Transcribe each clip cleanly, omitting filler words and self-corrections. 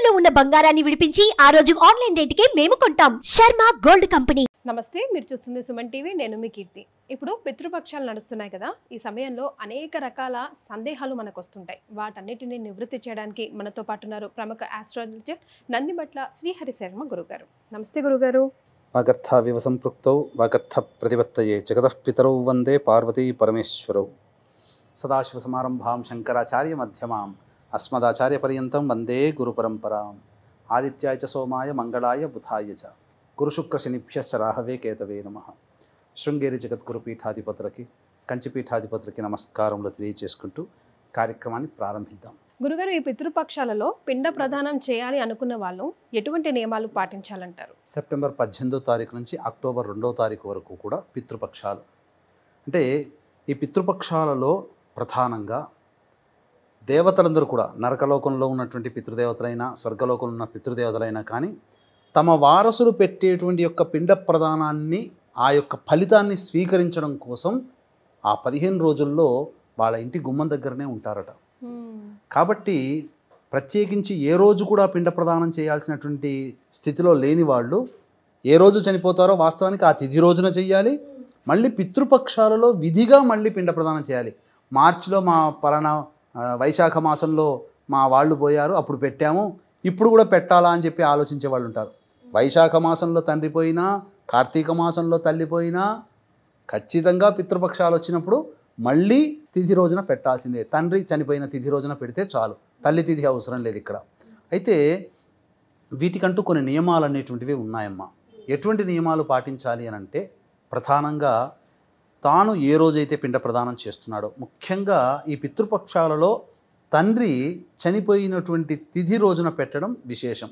తాకట్టులో ఉన్న బంగారాన్ని విడిపించి ఆ రోజు ఆన్లైన్ రేటుకే మేము కొంటాం. Sharma gold company. నమస్తే, మీరు చూస్తుంది సుమన్ టీవీ. నేను మీ కీర్తి. ఇప్పుడు పితృపక్షాలు నడుస్తున్నాయి కదా, ఈ సమయంలో అనేక రకాల సందేహాలు మనకు వస్తుంటాయి. వాటన్నిటిని నివృత్తి చేయడానికి మనతో పాటు ఉన్నారు ప్రముఖ ఆస్ట్రాలజర్ నందిబట్ల శ్రీహరి శర్మ గురుగారు. నమస్తే గురుగారు. వాగర్థావివ సంపృక్తౌ వాగర్థ ప్రతిపత్తయే జగతః పితరౌ వందే పార్వతీ పరమేశ్వరౌ. సదాశివసమారంభాం శంకరాచార్య మధ్యమాం అస్మదాచార్య పర్యంతం వందే గురు పరంపరాం. ఆదిత్యాయ చ సోమాయ మంగళాయ బుధాయ చ గురుశుక్ర శనిభ్యశ్చ రాహవే కేతవే నమః. శృంగేరి జగద్గురు పీఠాధిపతులకి కంచి పీఠాధిపతులకి నమస్కారములు తెలియజేసుకుంటూ కార్యక్రమాన్ని ప్రారంభిద్దాం. గురుగారు, ఈ పితృపక్షాలలో పిండ ప్రదానం చేయాలి అనుకున్న వాళ్ళు ఎటువంటి నియమాలు పాటించాలంటారు? సెప్టెంబర్ 18వ తారీఖు నుంచి అక్టోబర్ 2వ తారీఖు వరకు కూడా పితృపక్షాలు. అంటే ఈ పితృపక్షాలలో ప్రధానంగా దేవతలందరూ కూడా నరకలోకంలో ఉన్నటువంటి పితృదేవతలైనా స్వర్గలోకంలో ఉన్న పితృదేవతలైనా కానీ తమ వారసులు పెట్టేటువంటి యొక్క పిండ ప్రదానాన్ని ఆ యొక్క ఫలితాన్ని స్వీకరించడం కోసం ఆ 15 రోజుల్లో వాళ్ళ ఇంటి గుమ్మం దగ్గరనే ఉంటారట. కాబట్టి ప్రత్యేకించి ఏ రోజు కూడా పిండ ప్రదానం చేయాల్సినటువంటి స్థితిలో లేని వాళ్ళు ఏ రోజు చనిపోతారో వాస్తవానికి ఆ తిథి రోజున చేయాలి. మళ్ళీ పితృపక్షాలలో విధిగా మళ్ళీ పిండ ప్రదానం చేయాలి. మార్చిలో మా పలానా వైశాఖ మాసంలో మా వాళ్ళు పోయారు, అప్పుడు పెట్టాము, ఇప్పుడు కూడా పెట్టాలా అని చెప్పి ఆలోచించే వాళ్ళు ఉంటారు. వైశాఖ మాసంలో తండ్రి పోయినా కార్తీక మాసంలో తల్లి పోయినా ఖచ్చితంగా పితృపక్షాలు వచ్చినప్పుడు మళ్ళీ తిథి రోజున పెట్టాల్సిందే. తండ్రి చనిపోయిన తిథి రోజున పెడితే చాలు, తల్లి తిథి అవసరం లేదు ఇక్కడ. అయితే వీటికంటూ కొన్ని నియమాలు అనేటువంటివి ఉన్నాయమ్మా. ఎటువంటి నియమాలు పాటించాలి అని అంటే ప్రధానంగా తాను ఏ రోజైతే పిండ ప్రదానం చేస్తున్నాడో, ముఖ్యంగా ఈ పితృపక్షాలలో తండ్రి చనిపోయినటువంటి తిథి రోజున పెట్టడం విశేషం.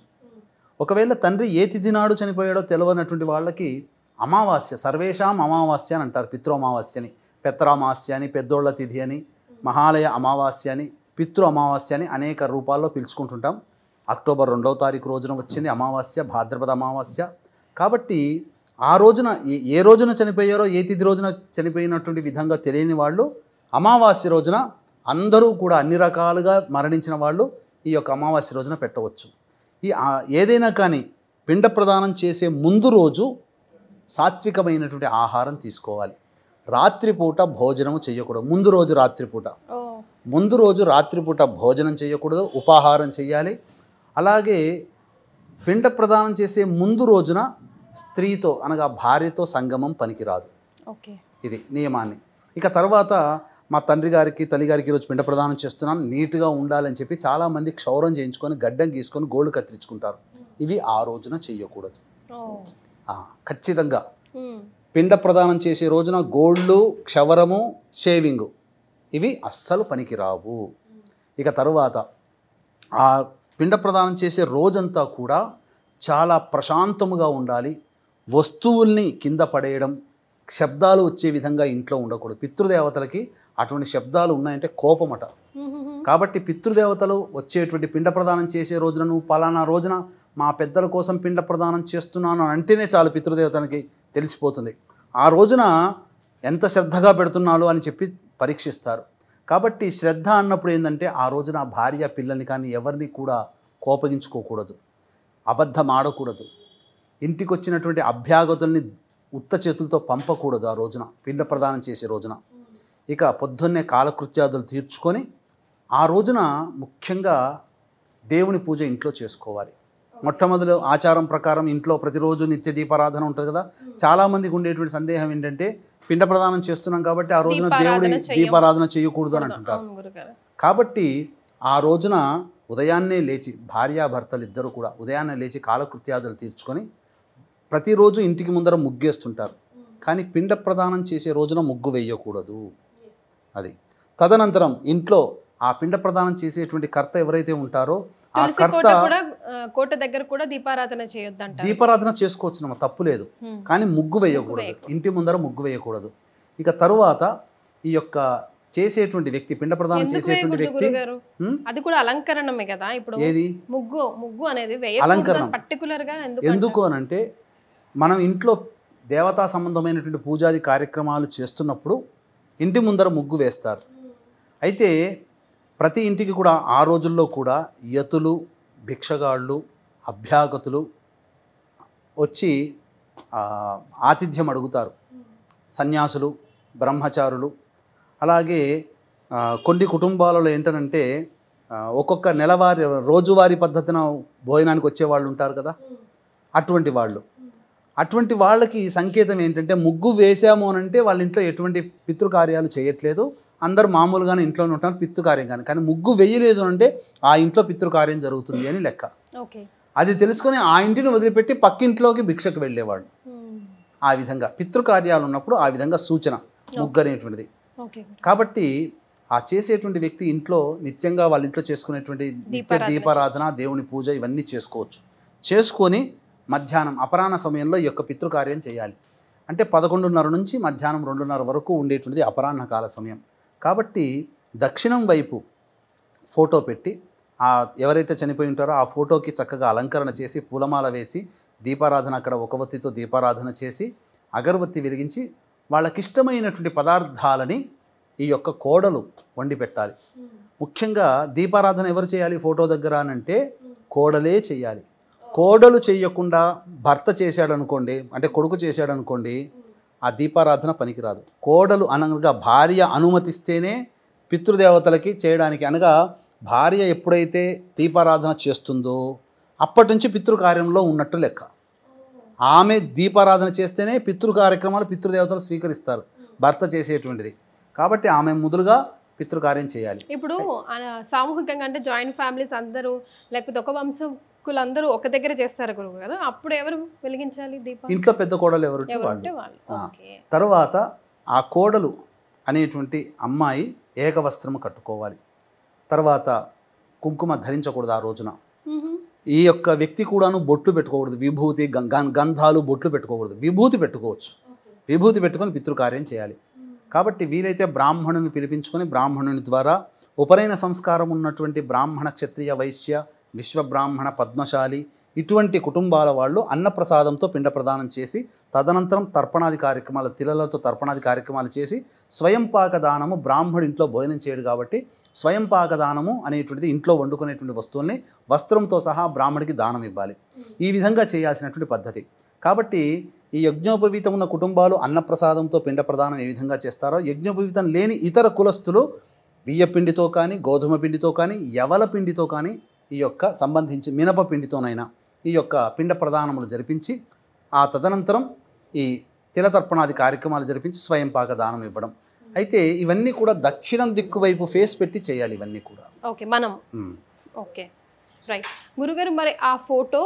ఒకవేళ తండ్రి ఏ తిథి నాడు చనిపోయాడో తెలియనటువంటి వాళ్ళకి అమావాస్య, సర్వేషాం అమావాస్య అని అంటారు. పితృ అమావాస్యని, పెత్తరామాస్య అని, పెద్దోళ్ల తిథి అని, మహాలయ అమావాస్య అని, పితృ అమావాస్య అని అనేక రూపాల్లో పిలుచుకుంటుంటాం. అక్టోబర్ 2వ తారీఖు రోజున వచ్చింది అమావాస్య, భాద్రపద అమావాస్య. కాబట్టి ఆ రోజున ఏ రోజున చనిపోయారో, ఏ తిథి రోజున చనిపోయినటువంటి విధంగా తెలియని వాళ్ళు అమావాస్య రోజున, అందరూ కూడా అన్ని రకాలుగా మరణించిన వాళ్ళు ఈ యొక్క అమావాస్య రోజున పెట్టవచ్చు. ఏదైనా కానీ పిండ ప్రదానం చేసే ముందు రోజు సాత్వికమైనటువంటి ఆహారం తీసుకోవాలి. రాత్రిపూట భోజనము చేయకూడదు. ముందు రోజు రాత్రిపూట భోజనం చేయకూడదు, ఉపాహారం చేయాలి. అలాగే పిండ ప్రదానం చేసే ముందు రోజున స్త్రీతో అనగా భార్యతో సంగమం పనికిరాదు. ఇది నియమాన్ని. ఇక తర్వాత మా తండ్రి గారికి తల్లి గారికి ఈరోజు పిండ ప్రదానం చేస్తున్నాను, నీట్గా ఉండాలని చెప్పి చాలామంది క్షౌరం చేయించుకొని గడ్డం గీసుకొని గోళ్ళు కత్తిరించుకుంటారు. ఇవి ఆ రోజున చేయకూడదు. ఖచ్చితంగా పిండ ప్రదానం చేసే రోజున గోళ్ళు, క్షవరము, షేవింగు ఇవి అస్సలు పనికిరావు. ఇక తరువాత ఆ పిండ ప్రదానం చేసే రోజంతా కూడా చాలా ప్రశాంతముగా ఉండాలి. వస్తువుల్ని కింద పడేయడం, శబ్దాలు వచ్చే విధంగా ఇంట్లో ఉండకూడదు. పితృదేవతలకి అటువంటి శబ్దాలు ఉన్నాయంటే కోపమట. కాబట్టి పితృదేవతలు వచ్చేటువంటి పిండ ప్రదానం చేసే రోజున నువ్వు పలానా రోజున మా పెద్దల కోసం పిండ ప్రదానం చేస్తున్నాను అంటేనే చాలు పితృదేవతలకి తెలిసిపోతుంది. ఆ రోజున ఎంత శ్రద్ధగా పెడుతున్నాడు అని చెప్పి పరీక్షిస్తారు. కాబట్టి శ్రద్ధ అన్నప్పుడు ఏంటంటే ఆ రోజున భార్య పిల్లల్ని కానీ ఎవరిని కూడా కోపగించుకోకూడదు, అబద్ధం ఆడకూడదు, ఇంటికి వచ్చినటువంటి అభ్యాగతుల్ని ఉత్త చేతులతో పంపకూడదు. ఆ రోజున పిండ ప్రదానం చేసే రోజున ఇక పొద్దున్నే కాలకృత్యాదులు తీర్చుకొని ఆ రోజున ముఖ్యంగా దేవుని పూజ ఇంట్లో చేసుకోవాలి. మొట్టమొదటి ఆచారం ప్రకారం ఇంట్లో ప్రతిరోజు నిత్య దీపారాధన ఉంటుంది కదా. చాలామందికి ఉండేటువంటి సందేహం ఏంటంటే పిండ ప్రదానం చేస్తున్నాం కాబట్టి ఆ రోజున దేవుడి దీపారాధన చేయకూడదు అని అంటుంటారు. కాబట్టి ఆ రోజున ఉదయాన్నే లేచి భార్యాభర్తలు ఇద్దరు కూడా ఉదయాన్నే లేచి కాలకృత్యాదులు తీర్చుకొని ప్రతిరోజు ఇంటికి ముందర ముగ్గేస్తుంటారు. కానీ పిండ ప్రదానం చేసే రోజున ముగ్గు వేయకూడదు. అది తదనంతరం ఇంట్లో ఆ పిండ ప్రదానం చేసేటువంటి కర్త ఎవరైతే ఉంటారో ఆ కర్త కోట దగ్గర కూడా దీపారాధన చేయొద్దంట. దీపారాధన చేసుకోవచ్చు, తప్పు లేదు, కానీ ముగ్గు వేయకూడదు. ఇంటి ముందర ముగ్గు వేయకూడదు. ఇక తరువాత ఈ యొక్క చేసేటువంటి వ్యక్తి, పిండ ప్రదానం చేసేటువంటి వ్యక్తి, అది కూడా అలంకరణమే కదా. ఇప్పుడు ఏది ముగ్గు అనేది అలంకరణం పర్టికులర్ గా ఎందుకు అని అంటే మనం ఇంట్లో దేవతా సంబంధమైనటువంటి పూజాది కార్యక్రమాలు చేస్తున్నప్పుడు ఇంటి ముందర ముగ్గు వేస్తారు. అయితే ప్రతి ఇంటికి కూడా ఆ రోజుల్లో కూడా యతులు, భిక్షగాళ్ళు, అభ్యాగతులు వచ్చి ఆతిథ్యం అడుగుతారు. సన్యాసులు, బ్రహ్మచారులు. అలాగే కొన్ని కుటుంబాలలో ఏంటంటే ఒక్కొక్క నెలవారీ రోజువారీ పద్ధతిన భోజనానికి వచ్చేవాళ్ళు ఉంటారు కదా, అటువంటి వాళ్ళకి సంకేతం ఏంటంటే ముగ్గు వేసాము అని అంటే వాళ్ళ ఇంట్లో ఎటువంటి పితృకార్యాలు చేయట్లేదు, అందరూ మామూలుగానే ఇంట్లోనే ఉంటారు, పితృకార్యం కానీ ముగ్గు వేయలేదు అంటే ఆ ఇంట్లో పితృకార్యం జరుగుతుంది అని లెక్క. అది తెలుసుకొని ఆ ఇంటిని వదిలిపెట్టి పక్కింట్లోకి భిక్షకు వెళ్ళేవాడు. ఆ విధంగా పితృకార్యాలు ఉన్నప్పుడు ఆ విధంగా సూచన ముగ్గు అనేటువంటిది. కాబట్టి ఆ చేసేటువంటి వ్యక్తి ఇంట్లో నిత్యంగా వాళ్ళ ఇంట్లో చేసుకునేటువంటి నిత్య దీపారాధన, దేవుని పూజ ఇవన్నీ చేసుకోవచ్చు. చేసుకొని మధ్యాహ్నం అపరాహ్న సమయంలో ఈ యొక్క పితృకార్యం చేయాలి. అంటే 11:30 నుంచి మధ్యాహ్నం 2:30 వరకు ఉండేటువంటిది అపరాహ్న కాల సమయం. కాబట్టి దక్షిణం వైపు ఫోటో పెట్టి ఎవరైతే చనిపోయి ఉంటారో ఆ ఫోటోకి చక్కగా అలంకరణ చేసి పూలమాల వేసి దీపారాధన అక్కడ ఒక వత్తితో దీపారాధన చేసి అగరబత్తి వెలిగించి వాళ్ళకిష్టమైనటువంటి పదార్థాలని ఈ యొక్క కోడలు వండి పెట్టాలి. ముఖ్యంగా దీపారాధన ఎవరు చేయాలి ఫోటో దగ్గర అనంటే కోడలే చేయాలి. కోడలు చేయకుండా భర్త చేశాడనుకోండి, అంటే కొడుకు చేశాడనుకోండి, ఆ దీపారాధన పనికిరాదు. కోడలు అనగా భార్య అనుమతిస్తేనే పితృదేవతలకి చేయడానికి, అనగా భార్య ఎప్పుడైతే దీపారాధన చేస్తుందో అప్పటి నుంచి పితృకార్యంలో ఉన్నట్టు లెక్క. ఆమె దీపారాధన చేస్తేనే పితృ కార్యక్రమాలు పితృదేవతలు స్వీకరిస్తారు భర్త చేసేటువంటిది. కాబట్టి ఆమె మొదలుగా పితృకార్యం చేయాలి. ఇప్పుడు సామూహికంగా అంటే జాయింట్ ఫ్యామిలీస్ అందరూ లేకపోతే ఒక వంశకులందరూ ఒక దగ్గర చేస్తారు కదా, అప్పుడు ఎవరు వెలిగించాలి దీపం? ఇంట్లో పెద్ద కోడలు ఎవరు తర్వాత ఆ కోడలు అనేటువంటి అమ్మాయి ఏకవస్త్రము కట్టుకోవాలి. తర్వాత కుంకుమ ధరించకూడదు ఆ రోజున. ఈ యొక్క వ్యక్తి కూడాను బొట్లు పెట్టుకోకూడదు, విభూతి గంధాలు బొట్లు పెట్టుకోకూడదు. విభూతి పెట్టుకోవచ్చు, విభూతి పెట్టుకొని పితృకార్యం చేయాలి. కాబట్టి వీలైతే బ్రాహ్మణుని పిలిపించుకొని బ్రాహ్మణుని ద్వారా ఉపనయన సంస్కారం ఉన్నటువంటి బ్రాహ్మణ, క్షత్రియ, వైశ్య, విశ్వబ్రాహ్మణ, పద్మశాలి ఇటువంటి కుటుంబాల వాళ్ళు అన్నప్రసాదంతో పిండ ప్రదానం చేసి తదనంతరం తర్పణాది కార్యక్రమాలు, తిలలతో తర్పణాది కార్యక్రమాలు చేసి స్వయంపాక దానము, బ్రాహ్మణుడు ఇంట్లో భోజనం చేయడు కాబట్టి స్వయంపాక దానము అనేటువంటిది ఇంట్లో వండుకునేటువంటి వస్తువుల్ని వస్త్రంతో సహా బ్రాహ్మడికి దానం ఇవ్వాలి. ఈ విధంగా చేయాల్సినటువంటి పద్ధతి. కాబట్టి ఈ యజ్ఞోపవీతం ఉన్న కుటుంబాలు అన్నప్రసాదంతో పిండ ప్రదానం ఏ విధంగా చేస్తారో, యజ్ఞోపవీతం లేని ఇతర కులస్తులు బియ్య పిండితో కానీ, గోధుమ పిండితో కానీ, యవల పిండితో కానీ, ఈ యొక్క సంబంధించి మినప పిండితోనైనా ఈ యొక్క పిండ ప్రదానములు జరిపించి ఆ తదనంతరం ఈ తిలతర్పణాది కార్యక్రమాలు జరిపించి స్వయంపాక దానం ఇవ్వడం. అయితే ఇవన్నీ కూడా దక్షిణం దిక్కు వైపు ఫేస్ పెట్టి చేయాలి ఇవన్నీ కూడా. ఓకే, మనం ఓకే రైట్ గురుగారు. మరి ఆ ఫోటో,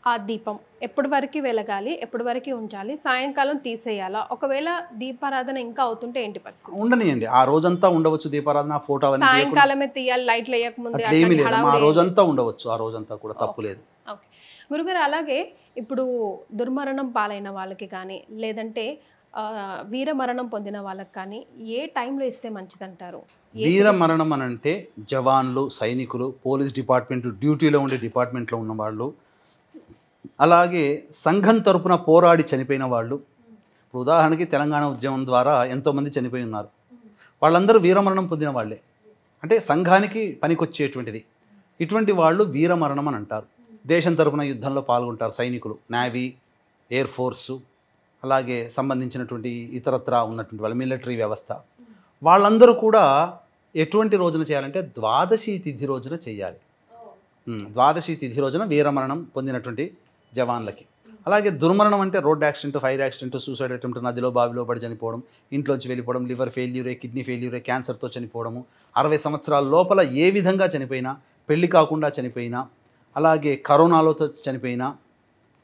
ఆ దీపం ఎప్పటి వరకు వెలగాలి, ఎప్పటి వరకు ఉంచాలి, సాయంకాలం తీసేయాలా? ఒకవేళ దీపారాధన ఇంకా అవుతుంటే ఏంటి పరిస్థితి? ఉండనియండి, ఆ రోజంతా ఉండవచ్చు దీపారాధన. ఫోటో సాయంకాలమే తీయాలి, లైట్లు వేయకముందే, ఆ రోజంతా ఉండవచ్చు, ఆ రోజంతా కూడా తప్పులేదు. ఓకే గురుగారు, అలాగే ఇప్పుడు దుర్మరణం పాలైన వాళ్ళకి కానీ లేదంటే వీరమరణం పొందిన వాళ్ళకి కానీ ఏ టైంలో ఇస్తే మంచిదంటారు? వీరమరణం అని అంటే జవాన్లు, సైనికులు, పోలీస్ డిపార్ట్మెంట్ డ్యూటీలో ఉండే డిపార్ట్మెంట్లో ఉన్న వాళ్ళు, అలాగే సంఘం తరపున పోరాడి చనిపోయిన వాళ్ళు. ఇప్పుడు ఉదాహరణకి తెలంగాణ ఉద్యమం ద్వారా ఎంతోమంది చనిపోయి ఉన్నారు. వాళ్ళందరూ వీరమరణం పొందిన వాళ్ళే, అంటే సంఘానికి పనికొచ్చేటువంటిది. ఇటువంటి వాళ్ళు వీరమరణం అని అంటారు. దేశం తరపున యుద్ధంలో పాల్గొంటారు సైనికులు, నేవీ, ఎయిర్ ఫోర్సు, అలాగే సంబంధించినటువంటి ఇతరత్రా ఉన్నటువంటి వాళ్ళ మిలిటరీ వ్యవస్థ. వాళ్ళందరూ కూడా ఎటువంటి రోజున చేయాలంటే ద్వాదశి తిథి రోజున చేయాలి. ద్వాదశి తిథి రోజున వీరమరణం పొందినటువంటి జవాన్లకి. అలాగే దుర్మరణం అంటే road accident, fire accident, suicide attempt, నదిలో బావిలో పడి చనిపోవడం, ఇంట్లోంచి వెళ్ళిపోవడం, లివర్ ఫెయిల్యూరే, కిడ్నీ ఫెయిల్యూరే, క్యాన్సర్తో చనిపోవడము, 60 సంవత్సరాల లోపల ఏ విధంగా చనిపోయినా, పెళ్లి కాకుండా చనిపోయినా, అలాగే కరోనాలతో చనిపోయినా,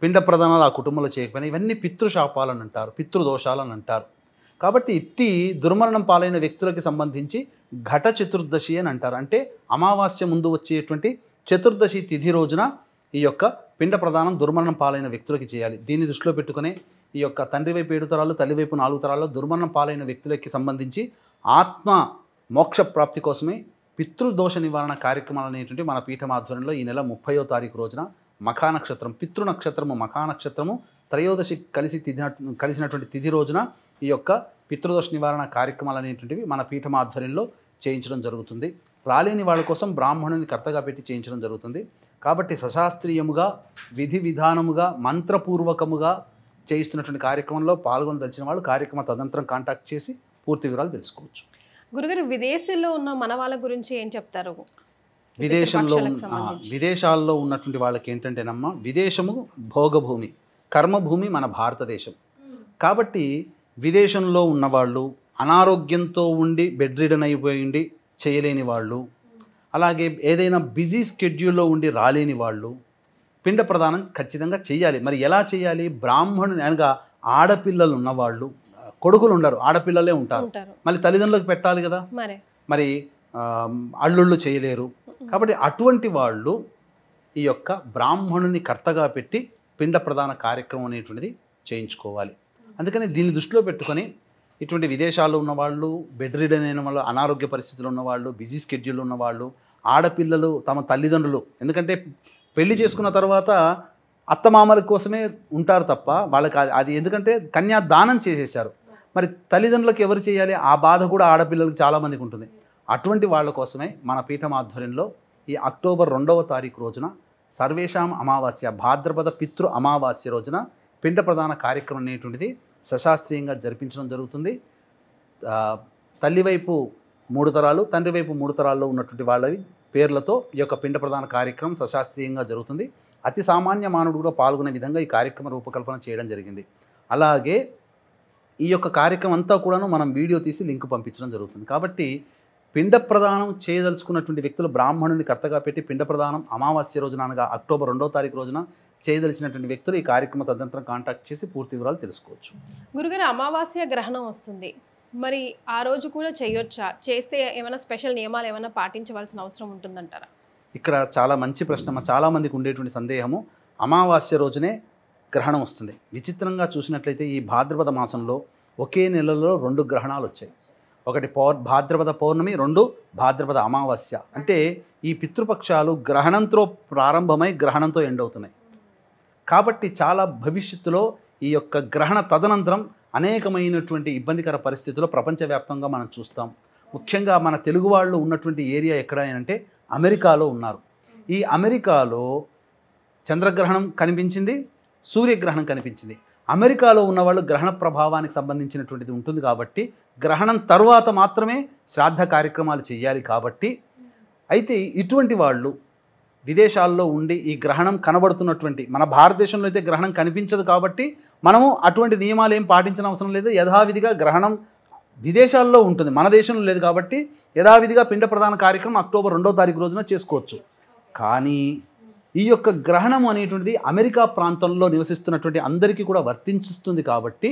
పిండ ప్రదానాలు ఆ కుటుంబంలో చేయకపోయినా, ఇవన్నీ పితృశాపాలని అంటారు, పితృదోషాలని అంటారు. కాబట్టి ఇట్టి దుర్మరణం పాలైన వ్యక్తులకి సంబంధించి ఘట చతుర్దశి అని అంటారు. అంటే అమావాస్య ముందు వచ్చేటువంటి చతుర్దశి తిథి రోజున ఈ యొక్క పిండ ప్రదానం దుర్మరణం పాలైన వ్యక్తులకి చేయాలి. దీన్ని దృష్టిలో పెట్టుకునే ఈ యొక్క తండ్రి వైపు 7 తరాలు, తల్లి వైపు 4 తరాల్లో దుర్మరణం పాలైన వ్యక్తులకి సంబంధించి ఆత్మ మోక్ష ప్రాప్తి కోసమే పితృదోష నివారణ కార్యక్రమాలు అనేటువంటి మన పీఠం ఆధ్వర్యంలో ఈ నెల 30వ తారీఖు రోజున మఖా నక్షత్రం, పితృనక్షత్రము మఖా నక్షత్రము త్రయోదశి కలిసినటువంటి తిథి రోజున ఈ యొక్క పితృదోష నివారణ కార్యక్రమాలు అనేటువంటివి మన పీఠం ఆధ్వర్యంలో చేయించడం జరుగుతుంది. రాలేని వాళ్ళ కోసం బ్రాహ్మణుని కర్తగా పెట్టి చేయించడం జరుగుతుంది. కాబట్టి సశాస్త్రీయముగా విధి విధానముగా మంత్రపూర్వకముగా చేయిస్తున్నటువంటి కార్యక్రమంలో పాల్గొనదలిచిన వాళ్ళు కార్యక్రమ తదనంతరం కాంటాక్ట్ చేసి పూర్తి వివరాలు తెలుసుకోవచ్చు. గురుగారు, విదేశీలో ఉన్న మన వాళ్ళ గురించి ఏం చెప్తారు? విదేశాల్లో ఉన్నటువంటి వాళ్ళకి ఏంటంటేనమ్మా, విదేశము భోగభూమి, కర్మభూమి మన భారతదేశం. కాబట్టి విదేశంలో ఉన్నవాళ్ళు, అనారోగ్యంతో ఉండి బెడ్ రిడన్ అయిపోయింది చేయలేని వాళ్ళు, అలాగే ఏదైనా బిజీ స్కెడ్యూల్లో ఉండి రాలేని వాళ్ళు పిండ ప్రదానం ఖచ్చితంగా చేయాలి. మరి ఎలా చేయాలి? బ్రాహ్మణుని అనగా ఆడపిల్లలు ఉన్నవాళ్ళు, కొడుకులు ఉండరు, ఆడపిల్లలే ఉంటారు. మళ్ళీ తల్లిదండ్రులకు పెట్టాలి కదా, మరి అల్లుళ్ళు చేయలేరు. కాబట్టి అటువంటి వాళ్ళు ఈ యొక్క బ్రాహ్మణుని కర్తగా పెట్టి పిండ ప్రదాన కార్యక్రమం అనేటువంటిది చేయించుకోవాలి. అందుకని దీన్ని దృష్టిలో పెట్టుకొని ఇటువంటి విదేశాల్లో ఉన్నవాళ్ళు, బెడ్ రిడన్ అయిన వాళ్ళు, అనారోగ్య పరిస్థితులు ఉన్నవాళ్ళు, బిజీ స్కెడ్యూల్ ఉన్నవాళ్ళు, ఆడపిల్లలు తమ తల్లిదండ్రులు, ఎందుకంటే పెళ్లి చేసుకున్న తర్వాత అత్తమామల కోసమే ఉంటారు తప్ప వాళ్ళకి అది ఎందుకంటే కన్యాదానం చేసేసారు. మరి తల్లిదండ్రులకు ఎవరు చేయాలి? ఆ బాధ కూడా ఆడపిల్లలకు చాలామందికి ఉంటుంది. అటువంటి వాళ్ళ కోసమే మన పీఠం ఆధ్వర్యంలో ఈ అక్టోబర్ 2వ తారీఖు రోజున సర్వేషాం అమావాస్య, భాద్రపద పితృ అమావాస్య రోజున పిండ ప్రదాన కార్యక్రమం అనేటువంటిది సశాస్త్రీయంగా జరిపించడం జరుగుతుంది. తల్లి వైపు 3 తరాలు, తండ్రి వైపు 3 తరాల్లో ఉన్నటువంటి వాళ్ళవి పేర్లతో ఈ యొక్క పిండ ప్రదాన కార్యక్రమం సశాస్త్రీయంగా జరుగుతుంది. అతి సామాన్య మానవుడు కూడా పాల్గొనే విధంగా ఈ కార్యక్రమ రూపకల్పన చేయడం జరిగింది. అలాగే ఈ యొక్క కార్యక్రమం అంతా కూడాను మనం వీడియో తీసి లింక్ పంపించడం జరుగుతుంది. కాబట్టి పిండ ప్రదానం చేయదలుచుకున్నటువంటి వ్యక్తులు బ్రాహ్మణుని కర్తగా పెట్టి పిండ ప్రదానం అమావాస్య రోజున అనగా అక్టోబర్ 2వ తారీఖు రోజున చేయదలిచినటువంటి వ్యక్తులు ఈ కార్యక్రమ తదనంతరం కాంటాక్ట్ చేసి పూర్తి వివరాలు తెలుసుకోవచ్చు. గురుగారు, అమావాస్య గ్రహణం వస్తుంది, మరి ఆ రోజు కూడా చేయొచ్చా? చేస్తే ఏమైనా స్పెషల్ నియమాలు ఏమైనా పాటించవలసిన అవసరం ఉంటుందంటారా? ఇక్కడ చాలా మంచి ప్రశ్న. చాలామందికి ఉండేటువంటి సందేహము, అమావాస్య రోజునే గ్రహణం వస్తుంది. విచిత్రంగా చూసినట్లయితే ఈ భాద్రపద మాసంలో ఒకే నెలలో 2 గ్రహణాలు వచ్చాయి. ఒకటి భాద్రపద పౌర్ణమి, 2 భాద్రపద అమావాస్య. అంటే ఈ పితృపక్షాలు గ్రహణంతో ప్రారంభమై గ్రహణంతో ఎండ్ అవుతున్నాయి. కాబట్టి చాలా భవిష్యత్తులో ఈ యొక్క గ్రహణ తదనంతరం అనేకమైనటువంటి ఇబ్బందికర పరిస్థితుల్లో ప్రపంచవ్యాప్తంగా మనం చూస్తాం. ముఖ్యంగా మన తెలుగు వాళ్ళు ఉన్నటువంటి ఏరియా ఎక్కడ అంటే అమెరికాలో ఉన్నారు. ఈ అమెరికాలో చంద్రగ్రహణం కనిపించింది, సూర్యగ్రహణం కనిపించింది. అమెరికాలో ఉన్నవాళ్ళు గ్రహణ ప్రభావానికి సంబంధించినటువంటిది ఉంటుంది కాబట్టి గ్రహణం తర్వాత మాత్రమే శ్రాద్ధ కార్యక్రమాలు చేయాలి. కాబట్టి అయితే ఇటువంటి వాళ్ళు విదేశాల్లో ఉండి ఈ గ్రహణం కనబడుతున్నటువంటి, మన భారతదేశంలో అయితే గ్రహణం కనిపించదు కాబట్టి మనము అటువంటి నియమాలు ఏం పాటించిన అవసరం లేదు. యథావిధిగా గ్రహణం విదేశాల్లో ఉంటుంది, మన దేశంలో లేదు కాబట్టి యథావిధిగా పిండ ప్రదాన కార్యక్రమం అక్టోబర్ 2వ తారీఖు రోజున చేసుకోవచ్చు. కానీ ఈ యొక్క గ్రహణం అనేటువంటిది అమెరికా ప్రాంతంలో నివసిస్తున్నటువంటి అందరికీ కూడా వర్తించుతుంది. కాబట్టి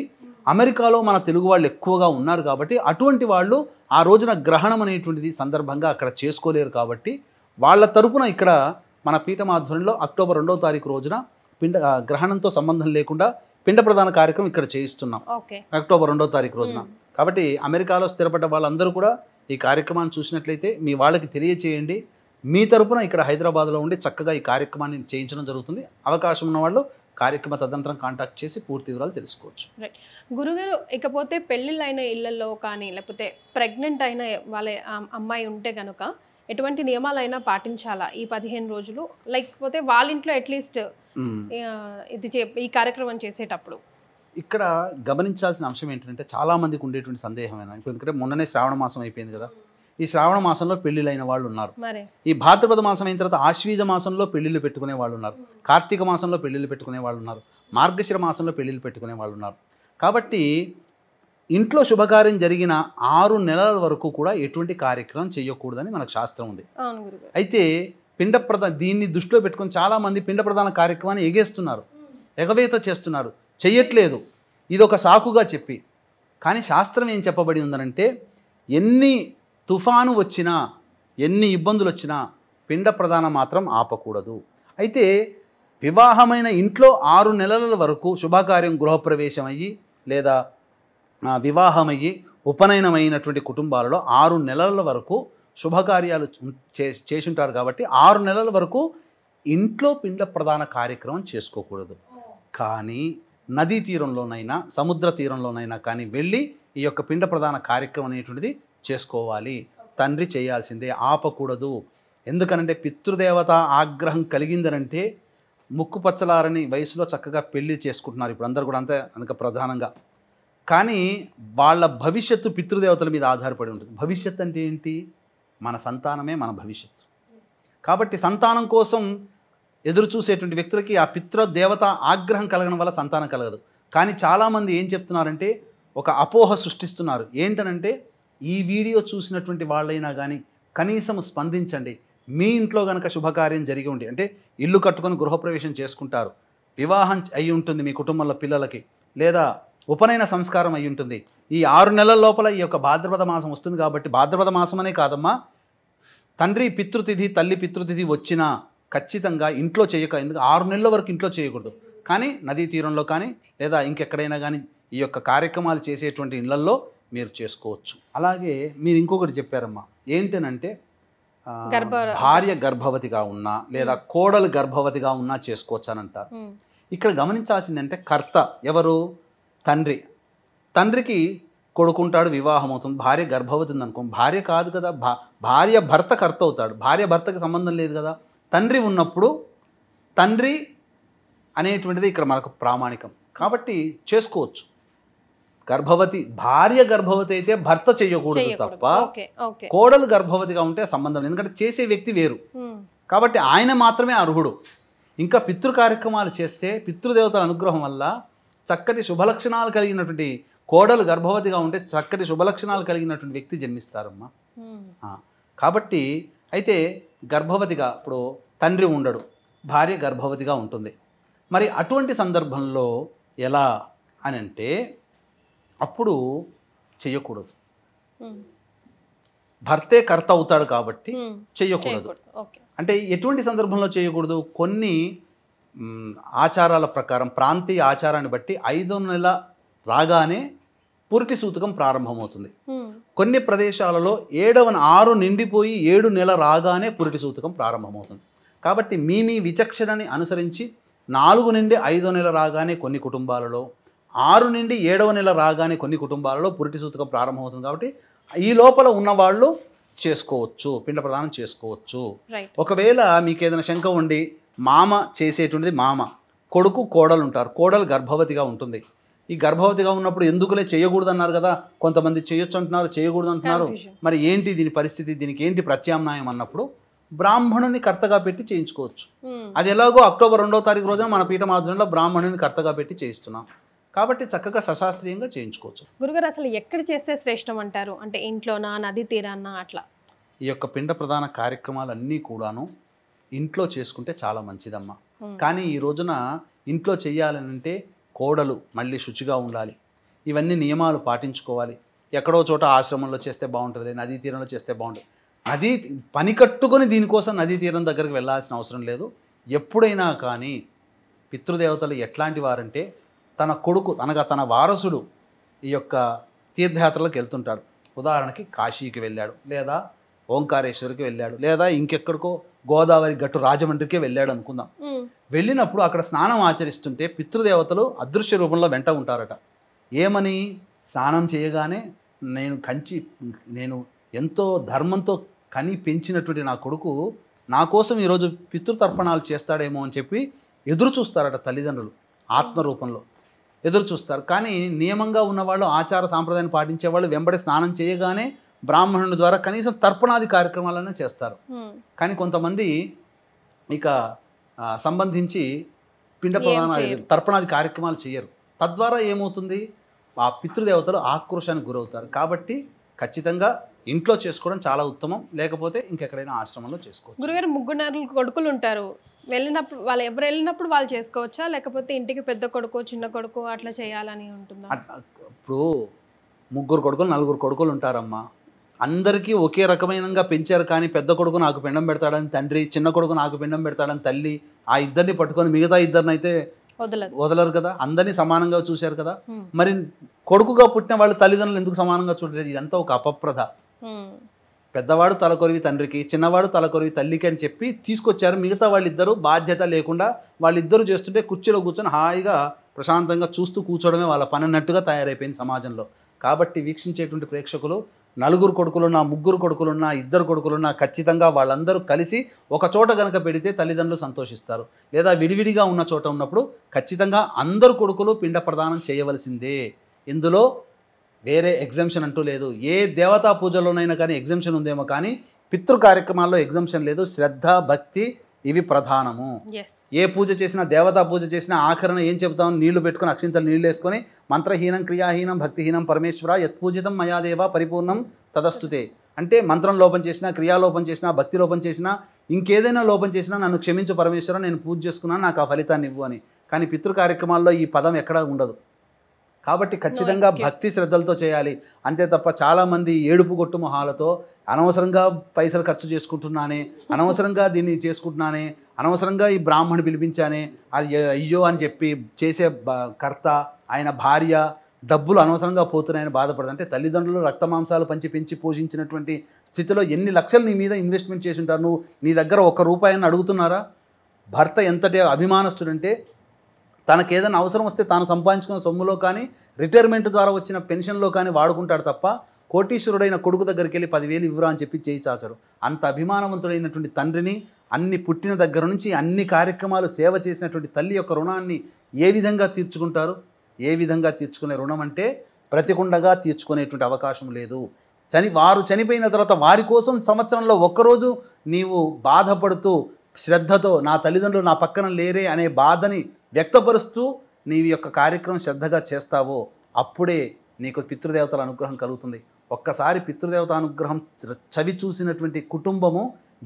అమెరికాలో మన తెలుగు వాళ్ళు ఎక్కువగా ఉన్నారు కాబట్టి అటువంటి వాళ్ళు ఆ రోజున గ్రహణం అనేటువంటిది సందర్భంగా అక్కడ చేసుకోలేరు. కాబట్టి వాళ్ళ తరపున ఇక్కడ మన పీఠం ఆధ్వర్యంలో అక్టోబర్ 2వ తారీఖు రోజున గ్రహణంతో సంబంధం లేకుండా పిండ ప్రదాన కార్యక్రమం ఇక్కడ చేయిస్తున్నాం అక్టోబర్ 2వ తారీఖు రోజున. కాబట్టి అమెరికాలో స్థిరపడ్డ వాళ్ళందరూ కూడా ఈ కార్యక్రమాన్ని చూసినట్లయితే మీ వాళ్ళకి తెలియచేయండి. మీ తరపున ఇక్కడ హైదరాబాద్లో ఉండి చక్కగా ఈ కార్యక్రమాన్ని చేయించడం జరుగుతుంది. అవకాశం ఉన్న వాళ్ళు కార్యక్రమ తదనంతరం కాంటాక్ట్ చేసి పూర్తి వివరాలు తెలుసుకోవచ్చు. గురుగారు, ఇకపోతే పెళ్ళిళ్ళైన ఇళ్లలో కానీ లేకపోతే ప్రెగ్నెంట్ అయిన వాళ్ళ అమ్మాయి ఉంటే కనుక ఎటువంటి నియమాలైనా పాటించాలా ఈ 15 రోజులు? లేకపోతే వాళ్ళ ఇంట్లో అట్లీస్ట్ ఈ కార్యక్రమం చేసేటప్పుడు ఇక్కడ గమనించాల్సిన అంశం ఏంటంటే చాలామందికి ఉండేటువంటి సందేహమైన, ఎందుకంటే మొన్ననే శ్రావణ మాసం అయిపోయింది కదా, ఈ శ్రావణ మాసంలో పెళ్లిళ్ళైన వాళ్ళు ఉన్నారు. ఈ భాద్రపద మాసం అయిన తర్వాత ఆశ్వీజ మాసంలో పెళ్లిళ్ళు పెట్టుకునే వాళ్ళు ఉన్నారు, కార్తీక మాసంలో పెళ్లిళ్ళు పెట్టుకునే వాళ్ళు ఉన్నారు, మార్గశిర మాసంలో పెళ్లిళ్ళు పెట్టుకునే వాళ్ళు ఉన్నారు. కాబట్టి ఇంట్లో శుభకార్యం జరిగిన 6 నెలల వరకు కూడా ఎటువంటి కార్యక్రమం చేయకూడదని మనకు శాస్త్రం ఉంది. అయితే దీన్ని దృష్టిలో పెట్టుకొని చాలామంది పిండ ప్రదాన కార్యక్రమాన్ని ఎగేస్తున్నారు, ఎగవేత చేస్తున్నారు, చెయ్యట్లేదు, ఇదొక సాకుగా చెప్పి. కానీ శాస్త్రం ఏం చెప్పబడి ఉందనంటే ఎన్ని తుఫాను వచ్చినా ఎన్ని ఇబ్బందులు వచ్చినా పిండ ప్రదానం మాత్రం ఆపకూడదు. అయితే వివాహమైన ఇంట్లో 6 నెలల వరకు శుభకార్యం గృహప్రవేశం అయ్యి లేదా వివాహమయ్యి ఉపనయనమైనటువంటి కుటుంబాలలో 6 నెలల వరకు శుభకార్యాలు చేసుంటారు. కాబట్టి 6 నెలల వరకు ఇంట్లో పిండ ప్రదాన కార్యక్రమం చేసుకోకూడదు. కానీ నదీ తీరంలోనైనా సముద్ర తీరంలోనైనా కానీ వెళ్ళి ఈ యొక్క పిండ ప్రదాన కార్యక్రమం అనేటువంటిది చేసుకోవాలి. తండ్రి చేయాల్సిందే, ఆపకూడదు. ఎందుకనంటే పితృదేవత ఆగ్రహం కలిగిందనంటే ముక్కు పచ్చలారని వయసులో చక్కగా పెళ్లి చేసుకుంటున్నారు ఇప్పుడు అందరు కూడా అంతే అనక ప్రధానంగా. కానీ వాళ్ళ భవిష్యత్తు పితృదేవతల మీద ఆధారపడి ఉంటుంది. భవిష్యత్తు అంటే ఏంటి? మన సంతానమే మన భవిష్యత్తు. కాబట్టి సంతానం కోసం ఎదురు చూసేటువంటి వ్యక్తులకి ఆ పితృదేవత ఆగ్రహం కలగడం వల్ల సంతానం కలగదు. కానీ చాలామంది ఏం చెప్తున్నారంటే ఒక అపోహ సృష్టిస్తున్నారు. ఏంటనంటే ఈ వీడియో చూసినటువంటి వాళ్ళైనా కానీ కనీసం స్పందించండి. మీ ఇంట్లో కనుక శుభకార్యం జరిగి ఉండి, అంటే ఇల్లు కట్టుకొని గృహప్రవేశం చేసుకుంటారు, వివాహం అయి ఉంటుంది మీ కుటుంబంలో పిల్లలకి, లేదా ఉపనయన సంస్కారం అయి ఉంటుంది, ఈ 6 నెలల లోపల ఈ యొక్క భాద్రపద మాసం వస్తుంది. కాబట్టి భాద్రపద మాసం అనే కాదమ్మా, తండ్రి పితృతిథి తల్లి పితృతిథి వచ్చినా ఖచ్చితంగా ఇంట్లో చేయక, ఎందుకు 6 నెలల వరకు ఇంట్లో చేయకూడదు. కానీ నదీ తీరంలో కానీ లేదా ఇంకెక్కడైనా కానీ ఈ యొక్క కార్యక్రమాలు చేసేటువంటి ఇళ్లల్లో మీరు చేసుకోవచ్చు. అలాగే మీరు ఇంకొకటి చెప్పారమ్మా, ఏంటనంటే భార్య గర్భవతిగా ఉన్నా లేదా కోడలు గర్భవతిగా ఉన్నా చేసుకోవచ్చు అని అంటారు. ఇక్కడ గమనించాల్సిందంటే కర్త ఎవరు? తండ్రి. తండ్రికి కొడుకుంటాడు, వివాహం అవుతుంది, భార్య గర్భవతి ఉంది అనుకో, భార్య కాదు కదా, భార్య భర్త కర్త అవుతాడు. భార్య భర్తకి సంబంధం లేదు కదా. తండ్రి ఉన్నప్పుడు తండ్రి అనేటువంటిది ఇక్కడ మనకు ప్రామాణికం కాబట్టి చేసుకోవచ్చు. గర్భవతి భార్య గర్భవతి అయితే భర్త చేయకూడదు తప్ప, కోడలు గర్భవతిగా ఉంటే సంబంధం లేదు. ఎందుకంటే చేసే వ్యక్తి వేరు కాబట్టి ఆయన మాత్రమే అర్హుడు. ఇంకా పితృ కార్యక్రమాలు చేస్తే పితృదేవతల అనుగ్రహం వల్ల చక్కటి శుభలక్షణాలు కలిగినటువంటి కోడలు గర్భవతిగా ఉంటే చక్కటి శుభలక్షణాలు కలిగినటువంటి వ్యక్తి జన్మిస్తారమ్మా. కాబట్టి అయితే గర్భవతిగా ఇప్పుడు తండ్రి ఉండడు, భార్య గర్భవతిగా ఉంటుంది. మరి అటువంటి సందర్భంలో ఎలా అని అంటే అప్పుడు చెయ్యకూడదు. భర్తే కర్త అవుతాడు కాబట్టి చెయ్యకూడదు. అంటే ఎటువంటి సందర్భంలో చేయకూడదు? కొన్ని ఆచారాల ప్రకారం ప్రాంతీయ ఆచారాన్ని బట్టి 5వ నెల రాగానే పురిటి సూతకం ప్రారంభమవుతుంది. కొన్ని ప్రదేశాలలో 6 నిండిపోయి 7 నెల రాగానే పురిటి సూతకం ప్రారంభమవుతుంది. కాబట్టి మీ విచక్షణని అనుసరించి 4 నుండి 5వ నెల రాగానే కొన్ని కుటుంబాలలో, 6 నుండి 7వ నెల రాగానే కొన్ని కుటుంబాలలో పురిటి సూతకం ప్రారంభమవుతుంది. కాబట్టి ఈ లోపల ఉన్నవాళ్ళు చేసుకోవచ్చు, పిండ ప్రదానం చేసుకోవచ్చు. ఒకవేళ మీకు ఏదైనా శంక ఉండి మామ చేసేటువంటిది మామ, కొడుకు కోడలు ఉంటారు, కోడలు గర్భవతిగా ఉంటుంది. ఈ గర్భవతిగా ఉన్నప్పుడు ఎందుకులే చేయకూడదు అన్నారు కదా, కొంతమంది చేయొచ్చు అంటున్నారు, చేయకూడదు అంటున్నారు. మరి ఏంటి దీని పరిస్థితి, దీనికి ఏంటి ప్రత్యామ్నాయం అన్నప్పుడు బ్రాహ్మణుని కర్తగా పెట్టి చేయించుకోవచ్చు. అది ఎలాగో అక్టోబర్ 2వ తారీఖు రోజున మన పీఠం ఆధ్వర్యంలో బ్రాహ్మణుని కర్తగా పెట్టి చేయిస్తున్నాం కాబట్టి చక్కగా సశాస్త్రీయంగా చేయించుకోవచ్చు. గురుగారు అసలు ఎక్కడ చేస్తే శ్రేష్టం అంటారు? అంటే ఇంట్లోనా, నది తీరానా అట్లా? ఈ యొక్క పిండ ప్రధాన కార్యక్రమాలన్నీ కూడాను ఇంట్లో చేసుకుంటే చాలా మంచిదమ్మా. కానీ ఈ రోజున ఇంట్లో చేయాలనంటే కోడలు మళ్ళీ శుచిగా ఉండాలి, ఇవన్నీ నియమాలు పాటించుకోవాలి. ఎక్కడో చోట ఆశ్రమంలో చేస్తే బాగుంటుంది, నదీ తీరంలో చేస్తే బాగుంటుంది. నదీ పని కట్టుకొని దీనికోసం నదీ తీరం దగ్గరికి వెళ్ళాల్సిన అవసరం లేదు. ఎప్పుడైనా కానీ పితృదేవతలు ఎట్లాంటి వారంటే తన కొడుకు అనగా తన వారసుడు ఈ యొక్క తీర్థయాత్రలకు వెళ్తుంటాడు. ఉదాహరణకి కాశీకి వెళ్ళాడు, లేదా ఓంకారేశ్వరికి వెళ్ళాడు, లేదా ఇంకెక్కడికో గోదావరి గట్టు రాజమండ్రికి వెళ్ళాడు అనుకుందాం. వెళ్ళినప్పుడు అక్కడ స్నానం ఆచరిస్తుంటే పితృదేవతలు అదృశ్య రూపంలో వెంట ఉంటారట. ఏమని? స్నానం చేయగానే నేను ఎంతో ధర్మంతో కని పెంచినటువంటి నా కొడుకు నా కోసం ఈరోజు పితృతర్పణాలు చేస్తాడేమో అని చెప్పి ఎదురు చూస్తారట తల్లిదండ్రులు, ఆత్మరూపంలో ఎదురు చూస్తారు. కానీ నియమంగా ఉన్నవాళ్ళు, ఆచార సాంప్రదాయాన్ని పాటించేవాళ్ళు వెంబడి స్నానం చేయగానే బ్రాహ్మణుడి ద్వారా కనీసం తర్పణాది కార్యక్రమాలనే చేస్తారు. కానీ కొంతమంది ఇక సంబంధించి పిండ ప్రధాన తర్పణాది కార్యక్రమాలు చేయరు. తద్వారా ఏమవుతుంది? ఆ పితృదేవతలు ఆక్రోశానికి గురవుతారు. కాబట్టి ఖచ్చితంగా ఇంట్లో చేసుకోవడం చాలా ఉత్తమం, లేకపోతే ఇంకెక్కడైనా ఆశ్రమంలో చేసుకోవచ్చు. గురుగారు 3 కొడుకులు ఉంటారు, వెళ్ళినప్పుడు వాళ్ళు ఎవరు వెళ్ళినప్పుడు వాళ్ళు చేసుకోవచ్చా, లేకపోతే ఇంటికి పెద్ద కొడుకు చిన్న కొడుకు అట్లా చేయాలని ఉంటుందా? ఇప్పుడు 3 కొడుకులు 4 కొడుకులు ఉంటారమ్మా, అందరికీ ఒకే రకమైనగా పెంచారు. కానీ పెద్ద కొడుకు నాకు పిండం పెడతాడని తండ్రి, చిన్న కొడుకు నాకు పిండం పెడతాడని తల్లి, ఆ ఇద్దరిని పట్టుకొని మిగతా ఇద్దరిని అయితే వదలరు కదా. అందరినీ సమానంగా చూశారు కదా. మరి కొడుకుగా పుట్టిన వాళ్ళు తల్లిదండ్రులు ఎందుకు సమానంగా చూడలేదు? ఇదంతా ఒక అపప్రథ. పెద్దవాడు తలకొరివి తండ్రికి, చిన్నవాడు తలకొరివి తల్లికి అని చెప్పి తీసుకొచ్చారు. మిగతా వాళ్ళిద్దరూ బాధ్యత లేకుండా వాళ్ళిద్దరూ చేస్తుంటే కుర్చీలో కూర్చొని హాయిగా ప్రశాంతంగా చూస్తూ కూర్చోవడమే వాళ్ళ పని అన్నట్టుగా తయారైపోయింది సమాజంలో. కాబట్టి వీక్షించేటువంటి ప్రేక్షకులు నలుగురు కొడుకులున్నా, ముగ్గురు కొడుకులున్నా, ఇద్దరు కొడుకులున్నా ఖచ్చితంగా వాళ్ళందరూ కలిసి ఒక చోట కనుక పెడితే తల్లిదండ్రులు సంతోషిస్తారు. లేదా విడివిడిగా ఉన్న చోట ఉన్నప్పుడు ఖచ్చితంగా అందరు కొడుకులు పిండ ప్రదానం చేయవలసిందే. ఇందులో వేరే ఎగ్జంప్షన్ అంటూ లేదు. ఏ దేవతా పూజలోనైనా కానీ ఎగ్జంప్షన్ ఉందేమో, కానీ పితృ కార్యక్రమాల్లో ఎగ్జంప్షన్ లేదు. శ్రద్ధ, భక్తి ఇవి ప్రధానము. ఏ పూజ చేసినా, దేవతా పూజ చేసినా ఆఖరణ ఏం చెప్తాం? నీళ్లు పెట్టుకుని అక్షింతలు నీళ్ళు వేసుకొని మంత్రహీనం, క్రియాహీనం, భక్తిహీనం పరమేశ్వర యత్పూజితం మయాదేవ పరిపూర్ణం తదస్తుతే. అంటే మంత్రం లోపం చేసినా, క్రియాలోపం చేసినా, భక్తి లోపం చేసినా, ఇంకేదైనా లోపం చేసినా నన్ను క్షమించు పరమేశ్వర, నేను పూజ చేసుకున్నాను, నాకు ఆ ఫలితాన్ని ఇవ్వు అని. కానీ పితృ కార్యక్రమాల్లో ఈ పదం ఎక్కడా ఉండదు. కాబట్టి ఖచ్చితంగా భక్తి శ్రద్ధలతో చేయాలి. అంతే తప్ప చాలామంది ఏడుపు గొట్టు మొహాలతో అనవసరంగా పైసలు ఖర్చు చేసుకుంటున్నానే, అనవసరంగా దీన్ని చేసుకుంటున్నానే, అనవసరంగా ఈ బ్రాహ్మణి పిలిపించానే, అది అయ్యో అని చెప్పి చేసే కర్త, ఆయన భార్య డబ్బులు అనవసరంగా పోతున్నాయని బాధపడదు. అంటే తల్లిదండ్రులు రక్తమాంసాలు పంచి పెంచి పోషించినటువంటి స్థితిలో ఎన్ని లక్షలు నీ మీద ఇన్వెస్ట్మెంట్ చేసి ఉంటారు. నువ్వు నీ దగ్గర ₹1 అడుగుతున్నారా? భర్త ఎంతటి అభిమానస్తుడంటే తనకేదైనా అవసరం వస్తే తాను సంపాదించుకున్న సొమ్ములో కానీ, రిటైర్మెంట్ ద్వారా వచ్చిన పెన్షన్లో కానీ వాడుకుంటాడు తప్ప కోటీశ్వరుడైన కొడుకు దగ్గరికి వెళ్ళి 10,000 ఇవ్వరా అని చెప్పి చేయి చాచడు. అంత అభిమానవంతుడైనటువంటి తండ్రిని, అన్ని పుట్టిన దగ్గర నుంచి అన్ని కార్యక్రమాలు సేవ చేసినటువంటి తల్లి యొక్క రుణాన్ని ఏ విధంగా తీర్చుకుంటారు? ఏ విధంగా తీర్చుకునే రుణం అంటే ప్రతికుండగా తీర్చుకునేటువంటి అవకాశం లేదు. వారు చనిపోయిన తర్వాత వారి కోసం సంవత్సరంలో ఒక్కరోజు నీవు బాధపడుతూ శ్రద్ధతో నా తల్లిదండ్రులు నా పక్కన లేరే అనే బాధని వ్యక్తపరుస్తూ నీవి యొక్క కార్యక్రమం శ్రద్ధగా చేస్తావో అప్పుడే నీకు పితృదేవతల అనుగ్రహం కలుగుతుంది. ఒక్కసారి పితృదేవత అనుగ్రహం చవి చూసినటువంటి కుటుంబము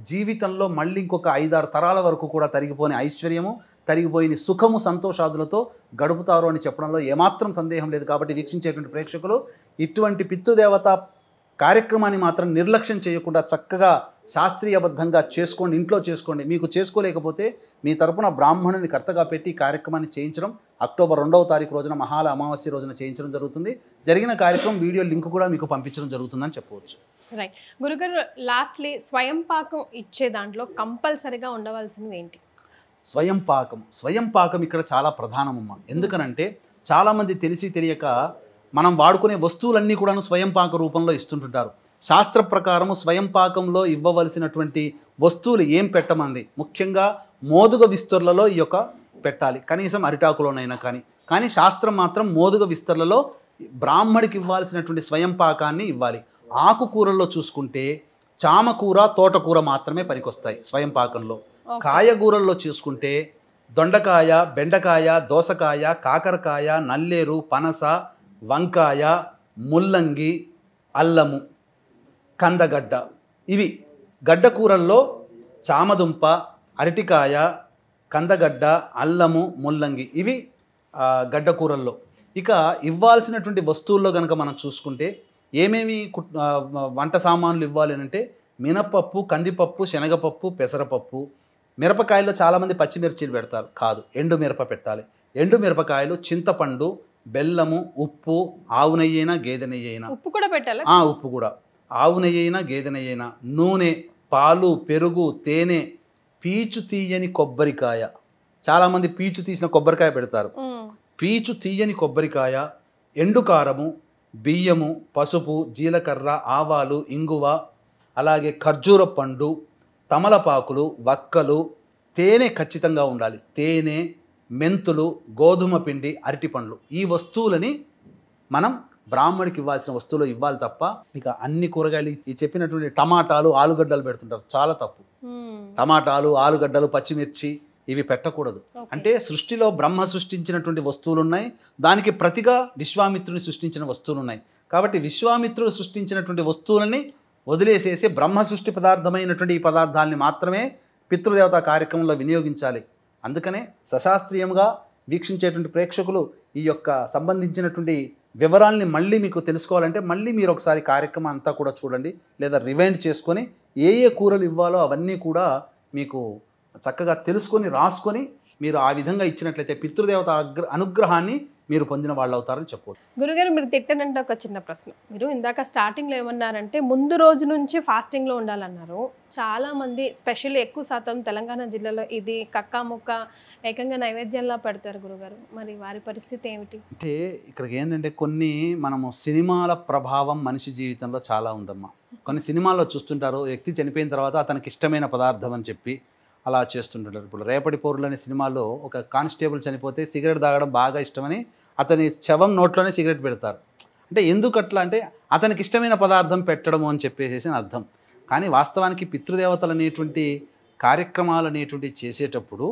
జీవితంలో మళ్ళీ ఇంకొక 5-6 తరాల వరకు కూడా తరిగిపోని ఐశ్వర్యము, తరిగిపోయిన సుఖము, సంతోషాదులతో గడుపుతారు అని చెప్పడంలో ఏమాత్రం సందేహం లేదు. కాబట్టి వీక్షించేటువంటి ప్రేక్షకులు ఇటువంటి పితృదేవత కార్యక్రమాన్ని మాత్రం నిర్లక్ష్యం చేయకుండా చక్కగా శాస్త్రీయబద్ధంగా చేసుకోండి, ఇంట్లో చేసుకోండి. మీకు చేసుకోలేకపోతే మీ తరపున బ్రాహ్మణుని కర్తగా పెట్టి కార్యక్రమాన్ని చేయించడం అక్టోబర్ 2వ తారీఖు రోజున మహాల అమావాస్య రోజున చేయించడం జరుగుతుంది. జరిగిన కార్యక్రమం వీడియో లింక్ కూడా మీకు పంపించడం జరుగుతుందని చెప్పవచ్చు. రైట్ గురుగారు, లాస్ట్లీ స్వయం పాకం ఇచ్చే దాంట్లో కంపల్సరీగా ఉండవలసినవి ఏంటి? స్వయం పాకం ఇక్కడ చాలా ప్రధానమమ్మా. ఎందుకనంటే చాలామంది తెలిసి తెలియక మనం వాడుకునే వస్తువులన్నీ కూడాను స్వయం పాక రూపంలో ఇస్తుంటుంటారు. శాస్త్ర ప్రకారము స్వయం పాకంలో ఇవ్వవలసినటువంటి వస్తువులు ఏం పెట్టమంది? ముఖ్యంగా మోదుగ విస్తర్లలో ఈ యొక్క పెట్టాలి, కనీసం అరిటాకులోనైనా కానీ శాస్త్రం మాత్రం మోదుగ విస్తర్లలో బ్రాహ్మడికి ఇవ్వాల్సినటువంటి స్వయం పాకాన్ని ఇవ్వాలి. ఆకుకూరల్లో చూసుకుంటే చామకూర, తోటకూర మాత్రమే పనికొస్తాయి స్వయం పాకంలో. కాయగూరల్లో చూసుకుంటే దొండకాయ, బెండకాయ, దోసకాయ, కాకరకాయ, నల్లేరు, పనస, వంకాయ, ముల్లంగి, అల్లము, కందగడ్డ, ఇవి గడ్డకూరల్లో చామదుంప, అరటికాయ, కందగడ్డ, అల్లము, ముల్లంగి, ఇవి గడ్డకూరల్లో. ఇక ఇవ్వాల్సినటువంటి వస్తువుల్లో కనుక మనం చూసుకుంటే ఏమేమి వంట సామాన్లు ఇవ్వాలి అంటే మినపప్పు, కందిపప్పు, శనగపప్పు, పెసరపప్పు. మిరపకాయల్లో చాలామంది పచ్చిమిర్చిలు పెడతారు, కాదు, ఎండు మిరప పెట్టాలి. ఎండు మిరపకాయలు, చింతపండు, బెల్లము, ఉప్పు, ఆవు నెయ్యి అయినా గేదె నెయ్యి అయినా, ఉప్పు కూడా పెట్టాలి. ఉప్పు కూడా, ఆవు నెయ్యి అయినా గేదె నెయ్యి అయినా, నూనె, పాలు, పెరుగు, తేనె, పీచు తీయని కొబ్బరికాయ. చాలామంది పీచు తీసిన కొబ్బరికాయ పెడతారు. పీచు తీయని కొబ్బరికాయ, ఎండు కారము, బియ్యము, పసుపు, జీలకర్ర, ఆవాలు, ఇంగువ, అలాగే ఖర్జూర పండు, తమలపాకులు, వక్కలు, తేనె ఖచ్చితంగా ఉండాలి. తేనె, మెంతులు, గోధుమ పిండి, అరటిపండ్లు, ఈ వస్తువులని మనం బ్రాహ్మడికి ఇవ్వాల్సిన వస్తువులు ఇవ్వాలి తప్ప ఇక అన్ని కూరగాయలు ఈ చెప్పినటువంటి టమాటాలు, ఆలుగడ్డలు పెడుతుంటారు, చాలా తప్పు. టమాటాలు, ఆలుగడ్డలు, పచ్చిమిర్చి ఇవి పెట్టకూడదు. అంటే సృష్టిలో బ్రహ్మ సృష్టించినటువంటి వస్తువులు ఉన్నాయి, దానికి ప్రతిగా విశ్వామిత్రుని సృష్టించిన వస్తువులు ఉన్నాయి. కాబట్టి విశ్వామిత్రుడు సృష్టించినటువంటి వస్తువులని వదిలేసేసి బ్రహ్మ సృష్టి పదార్థమైనటువంటి ఈ పదార్థాలని మాత్రమే పితృదేవత కార్యక్రమంలో వినియోగించాలి. అందుకనే సశాస్త్రీయంగా వీక్షించేటువంటి ప్రేక్షకులు ఈ యొక్క సంబంధించినటువంటి వివరాలని మళ్ళీ మీకు తెలుసుకోవాలంటే మళ్ళీ మీరు ఒకసారి కార్యక్రమం అంతా కూడా చూడండి, లేదా రివైండ్ చేసుకొని ఏ కూరలు ఇవ్వాలో అవన్నీ కూడా మీకు చక్కగా తెలుసుకొని రాసుకొని మీరు ఆ విధంగా ఇచ్చినట్లయితే పితృదేవత అనుగ్రహాన్ని మీరు పొందిన వాళ్ళు అవుతారని చెప్పవచ్చు. గురుగారు, మీరు తిట్టనంటే ఒక చిన్న ప్రశ్న. మీరు ఇందాక స్టార్టింగ్లో ఏమన్నారంటే ముందు రోజు నుంచి ఫాస్టింగ్లో ఉండాలన్నారు. చాలామంది స్పెషల్లీ ఎక్కువ శాతం తెలంగాణ జిల్లాలో ఇది కక్కా ముక్క ఏకంగా నైవేద్యంలా పెడతారు గురుగారు. మరి వారి పరిస్థితి ఏమిటి? అంటే ఇక్కడికి ఏంటంటే కొన్ని మనము సినిమాల ప్రభావం మనిషి జీవితంలో చాలా ఉందమ్మా. కొన్ని సినిమాల్లో చూస్తుంటారు, వ్యక్తి చనిపోయిన తర్వాత అతనికి ఇష్టమైన పదార్థం అని చెప్పి అలా చేస్తుంటారు. ఇప్పుడు రేపటి పౌరులు అనే సినిమాలో ఒక కానిస్టేబుల్ చనిపోతే సిగరెట్ తాగడం బాగా ఇష్టమని అతని శవం నోట్లోనే సిగరెట్ పెడతారు. అంటే ఎందుకు అట్లా అంటే అతనికి ఇష్టమైన పదార్థం పెట్టడము అని చెప్పేసి అర్థం. కానీ వాస్తవానికి పితృదేవతలు అనేటువంటి కార్యక్రమాలు అనేటువంటివి చేసేటప్పుడు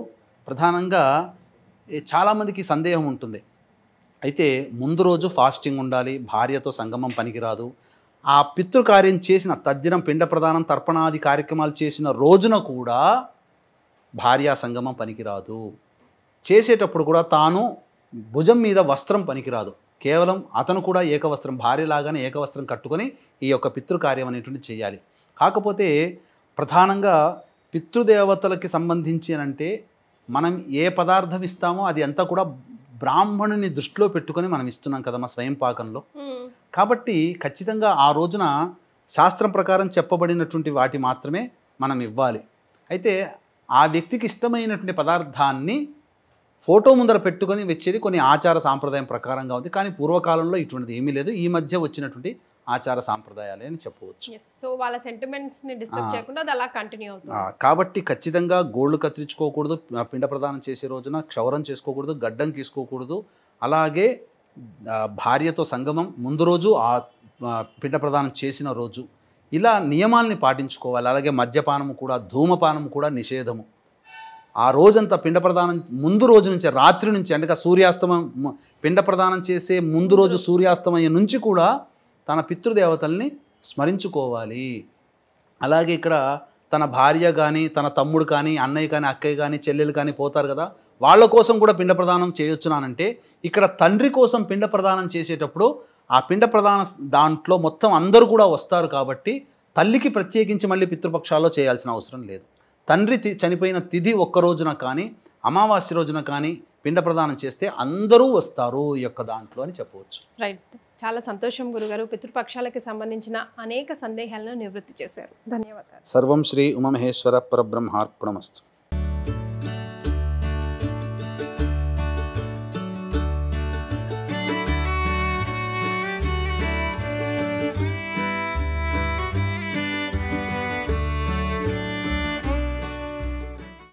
ప్రధానంగా చాలామందికి సందేహం ఉంటుంది. అయితే ముందు రోజు ఫాస్టింగ్ ఉండాలి, భార్యతో సంగమం పనికిరాదు. ఆ పితృకార్యం చేసిన తద్దినం పిండ ప్రదానం తర్పణాది కార్యక్రమాలు చేసిన రోజున కూడా భార్యా సంగమం పనికిరాదు. చేసేటప్పుడు కూడా తాను భుజం మీద వస్త్రం పనికిరాదు. కేవలం అతను కూడా ఏకవస్త్రం, భార్యలాగానే ఏకవస్త్రం కట్టుకొని ఈ యొక్క పితృకార్యం అనేటువంటి చేయాలి. కాకపోతే ప్రధానంగా పితృదేవతలకి సంబంధించి అంటే మనం ఏ పదార్థం ఇస్తామో అది అంతా కూడా బ్రాహ్మణుని దృష్టిలో పెట్టుకొని మనం ఇస్తున్నాం కదమ్మా స్వయం పాకంలో. కాబట్టి ఖచ్చితంగా ఆ రోజున శాస్త్రం ప్రకారం చెప్పబడినటువంటి వాటి మాత్రమే మనం ఇవ్వాలి. అయితే ఆ వ్యక్తికి ఇష్టమైనటువంటి పదార్థాన్ని ఫోటో ముందర పెట్టుకొని వచ్చేది కొన్ని ఆచార సాంప్రదాయం ప్రకారంగా ఉంది. కానీ పూర్వకాలంలో ఇటువంటిది ఏమీ లేదు. ఈ మధ్య వచ్చినటువంటి ఆచార సాంప్రదాయాలే అని చెప్పవచ్చు. సో వాళ్ళ సెంటిమెంట్స్ని డిస్టర్బ్ చేయకుండా అది అలా కంటిన్యూ అవుతుంది. కాబట్టి ఖచ్చితంగా గోళ్ళు కత్తిరించుకోకూడదు, పిండ ప్రదానం చేసే రోజున క్షౌరం చేసుకోకూడదు, గడ్డం గీసుకోకూడదు. అలాగే భార్యతో సంగమం ముందు రోజు, ఆ పిండ ప్రదానం చేసిన రోజు, ఇలా నియమాల్ని పాటించుకోవాలి. అలాగే మద్యపానము కూడా, ధూమపానము కూడా నిషేధము. ఆ రోజంతా పిండ ప్రదానం ముందు రోజు నుంచి, రాత్రి నుంచి అంటే సూర్యాస్తమయం, పిండ ప్రదానం చేసే ముందు రోజు సూర్యాస్తమయం నుంచి కూడా తన పితృదేవతల్ని స్మరించుకోవాలి. అలాగే ఇక్కడ తన భార్య కానీ, తన తమ్ముడు కానీ, అన్నయ్య కానీ, అక్కయ్య కానీ, చెల్లెలు కానీ పోతారు కదా, వాళ్ళ కోసం కూడా పిండ ప్రదానం చేయొచ్చునానంటే ఇక్కడ తండ్రి కోసం పిండ ప్రదానం చేసేటప్పుడు ఆ పిండ ప్రదాన దాంట్లో మొత్తం అందరూ కూడా వస్తారు. కాబట్టి తల్లికి ప్రత్యేకించి మళ్ళీ పితృపక్షాల్లో చేయాల్సిన అవసరం లేదు. తండ్రి చనిపోయిన తిథి ఒక్క రోజున కానీ, అమావాస్య రోజున కానీ పిండ ప్రదానం చేస్తే అందరూ వస్తారు ఈ యొక్క దాంట్లో అని చెప్పవచ్చు. రైట్. చాలా సంతోషం గురుగారు. పితృపక్షాలకి సంబంధించిన అనేక సందేహాలను నివృత్తి చేశారు. ధన్యవాదాలు. సర్వం శ్రీ ఉమామహేశ్వర పరబ్రహ్మార్పణమస్తు.